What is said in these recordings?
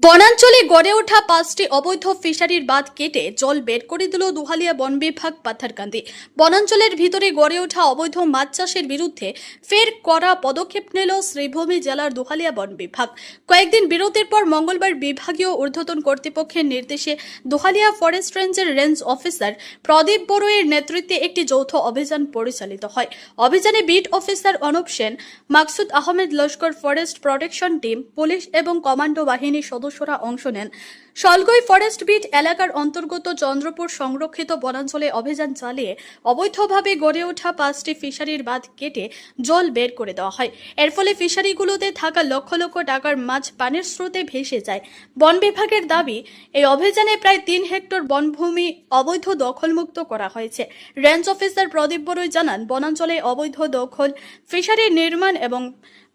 বনাঞ্চলে গড়ে ওঠা 5টি অবৈধ ফিশারির বাঁধ কেটে জল বের করে দিল দুহালিয়া বন বিভাগ পাথারকান্দি। বনাঞ্চলের ভিতরে গড়ে ওঠা অবৈধ মাছ চাষের বিরুদ্ধে ফের কড়া পদক্ষেপ নিল শ্রীভূমি জেলার দুহালিয়া বন বিভাগ। কয়েকদিন বিরতির পর মঙ্গলবার বিভাগীয় ঊর্ধ্বতন কর্তৃপক্ষের নির্দেশে দুহালিয়া ফরেস্ট রেঞ্জের রেঞ্জ অফিসার প্রদীপ বড়ুইয়ের নেতৃত্বে একটি যৌথ অভিযান পরিচালিত হয়। অভিযানে beat officer Anup Sen, Maksud Ahmed Laskar, forest protection team, police এবং কমান্ডো বাহিনীর সদস্যরা অংশ নেন। শলগই ফরেস্ট বিট এলাকার অন্তর্গত চন্দ্রপুর সংরক্ষিত বনাঞ্চলে অভিযান চালিয়ে অবৈধভাবে গড়ে ওঠা 5টি ফিশারির বাঁধ কেটে জল বের করে দেওয়া হয়। এর ফলে ফিশারিগুলোতে থাকা লক্ষ লক্ষ টাকার মাছ পানির স্রোতে ভেসে যায়। বন বিভাগের দাবি, এই অভিযানে প্রায় 3 হেক্টর বনভূমি অবৈধ দখলমুক্ত করা হয়েছে। রেঞ্জ অফিসার প্রদীপ বড়ুই জানান, বনাঞ্চলে অবৈধ দখল, ফিশারি নির্মাণ এবং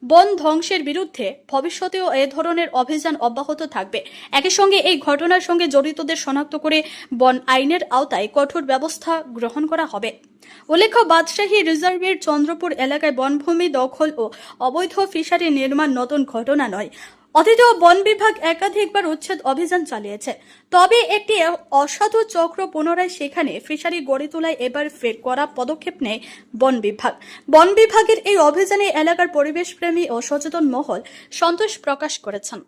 বন ধ্বংসের বিরুদ্ধে ভবিষ্যতেও এ ধরনের অভিযান অব্যাহত থাকবে। একই সঙ্গে এই ঘটনার সঙ্গে জড়িতদের শনাক্ত করে বন আইনের আওতায় কঠোর ব্যবস্থা গ্রহণ করা হবে। উল্লেখ্য, বাদশাহী রিজার্ভের চন্দ্রপুর এলাকায় বনভূমি দখল ও অবৈধ ফিশারি নির্মাণ নতুন ঘটনা নয়। অতীতেও বন বিভাগ একাধিকবার উচ্ছেদ অভিযান চালিয়েছে, তবে একটি অসাধু চক্র পুনরায় সেখানে ফিশারি গড়ে তোলায় এবার ফের করা পদক্ষেপ নেয় বন বিভাগ। বন বিভাগের এই অভিযানে এলাকার পরিবেশপ্রেমী ও সচেতন মহল সন্তোষ প্রকাশ করেছেন।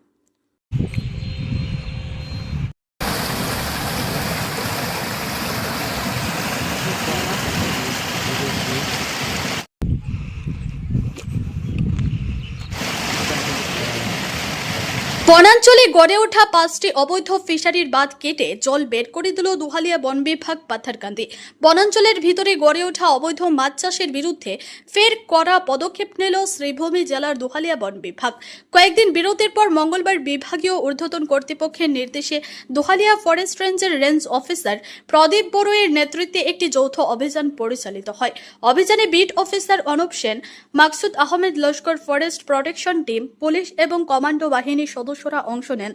বনাঞ্চলে গড়ে ওঠা 5টি অবৈধ ফিশারির বাঁধ কেটে জল বের করে দিল দুহালিয়া বন বিভাগ পাথারকান্দি। বনাঞ্চলের ভিতরে গড়ে ওঠা অবৈধ মাছ চাষের বিরুদ্ধে ফের কড়া পদক্ষেপ নিল শ্রীভূমি জেলার দুহালিয়া বন বিভাগ। কয়েকদিন বিরতির পর মঙ্গলবার বিভাগীয় ঊর্ধ্বতন কর্তৃপক্ষের নির্দেশে দুহালিয়া ফরেস্ট রেঞ্জের রেঞ্জ অফিসার প্রদীপ বড়ুইয়ের নেতৃত্বে একটি যৌথ অভিযান পরিচালিত হয়। অভিযানে beat officer Anup Sen, Maksud Ahmed Laskar, forest protection team, police এবং কমান্ডো বাহিনীর সদস্যরা অংশ নেন।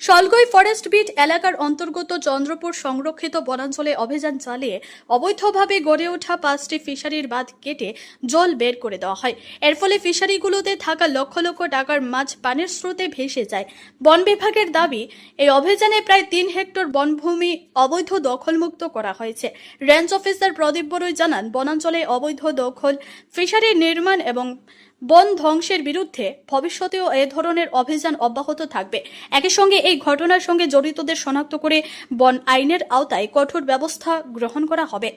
শলগই ফরেস্ট বিট এলাকার অন্তর্গত চন্দ্রপুর সংরক্ষিত বনাঞ্চলে অভিযান চালিয়ে অবৈধভাবে গড়ে ওঠা 5টি ফিশারির বাঁধ কেটে জল বের করে দেওয়া হয়। এর ফলে ফিশারিগুলোতে থাকা লক্ষ লক্ষ টাকার মাছ পানির স্রোতে ভেসে যায়। বন বিভাগের দাবি, এই অভিযানে প্রায় 3 হেক্টর বনভূমি অবৈধ দখলমুক্ত করা হয়েছে। রেঞ্জ অফিসার প্রদীপ বড়ুই জানান, বনাঞ্চলে অবৈধ দখল, ফিশারি নির্মাণ এবং বন ধ্বংসের বিরুদ্ধে ভবিষ্যতেও এ ধরনের অভিযান অব্যাহত থাকবে। একই সঙ্গে এই ঘটনার সঙ্গে জড়িতদের শনাক্ত করে বন আইনের আওতায় কঠোর ব্যবস্থা গ্রহণ করা হবে।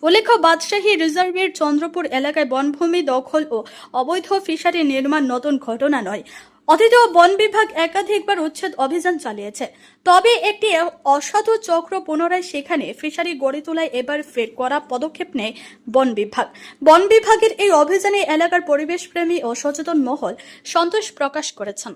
উল্লেখ্য, বাদশাহী রিজার্ভের চন্দ্রপুর এলাকায় বনভূমি দখল ও অবৈধ ফিশারি নির্মাণ নতুন ঘটনা নয়। অতীতেও বন বিভাগ একাধিকবার উচ্ছেদ অভিযান চালিয়েছে, তবে একটি অসাধু চক্র পুনরায় সেখানে ফিশারি গড়ে তোলায় এবার ফের করা পদক্ষেপ নেয় বন বিভাগ। বন বিভাগের এই অভিযানে এলাকার পরিবেশপ্রেমী ও সচেতন মহল সন্তোষ প্রকাশ করেছেন।